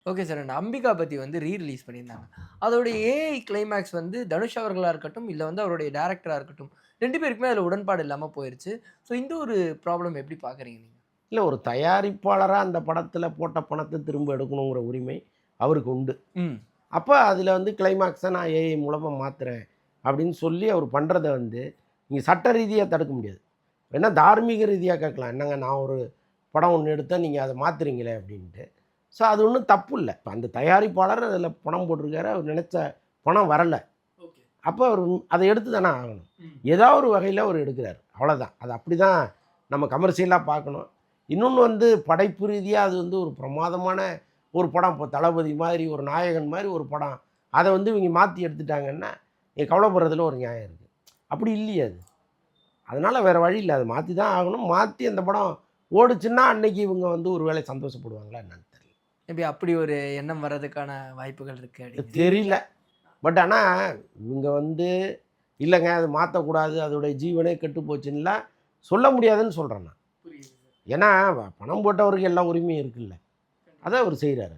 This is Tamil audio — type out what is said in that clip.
Okay sir. அந்த அம்பிகா பத்தி வந்து ரிலீஸ் பண்ணியிருந்தாங்க. அதோட ஏஐ கிளைமாக்ஸ் வந்து தனுஷ் அவர்களா இருக்கட்டும், இல்ல வந்து அவருடைய டைரக்டரா இருக்கட்டும், 2 பேருக்குமே அதுல உடன்பாடு இல்லாம போயிருச்சு. ஸோ இந்த ஒரு ப்ராப்ளம் எப்படி பார்க்குறீங்க நீங்க? இல்ல ஒரு தயாரிப்பாளரா அந்த படத்துல போட்ட பணத்த திரும்ப எடுக்கணுங்கிற உரிமை அவருக்கு உண்டு. ம். அப்ப அதுல வந்து கிளைமாக்ஸ நான் ஏஐ மூலமா மாத்துறேன் அப்படின்னு சொல்லி அவர் பண்றத வந்து, நீங்க சட்ட ரீதியா தடுக்க முடியாது. வேணா தார்மீக ரீதியா கேட்கலாம். என்னங்க நான் ஒரு படம் ஒண்ணு எடுத்தேன், நீங்க அத மாத்துறீங்களே அப்படின்ட்டு. ஸோ அது ஒண்ணும் தப்பு இல்ல. இப்ப அந்த தயாரிப்பாளர் அதுல பணம் போட்டிருக்காரு. அவர் நெனச்ச பணம் வரல. ஓகே. அப்ப அவரு அத எடுத்து தானே ஆகணும். ம். ஏதா ஒரு வகையில அவரு எடுக்குறாரு. அவ்வளோதான். அது அப்படிதான் நம்ம கமர்ஷியலா பார்க்கணும். இன்னொன்னு வந்து படைப்பு ரீதியா அது வந்து ஒரு பிரமாதமான ஒரு படம். இப்போ தளபதி மாதிரி, ஒரு நாயகன் மாரி ஒரு படம். அத வந்து இவங்க மாத்தி எடுத்துட்டாங்கன்னா, நீங்க கவலைப்படுறதுல ஒரு நியாயம் இருக்கு. அப்படி இல்லையே அது. அதனால வேற வழி இல்ல. அத மாத்தி தான் ஆகணும். மாத்தி அந்த படம் ஓடுச்சுன்னா, அன்னைக்கு இவங்க வந்து ஒரு வேளை சந்தோஷப்படுவாங்களா என்னன்னு தெரியல. மேபி அப்படி ஒரு எண்ணம் வர்றதுக்கான வாய்ப்புகள் இருக்கு அப்படிங்கிறீங்க. தெரியல. பட் ஆனா, இவங்க வந்து இல்லங்க அது மாத்தக்கூடாது. அதோடைய ஜீவனே கெட்டு போச்சுன்னுலாம் சொல்ல முடியாதுன்னு சொல்றேன் நான். புரியுது சார். ஏன்னா, பணம் போட்டவருக்கு எல்லா உரிமையும் இருக்குல்ல. அத அவரு செய்றாரு.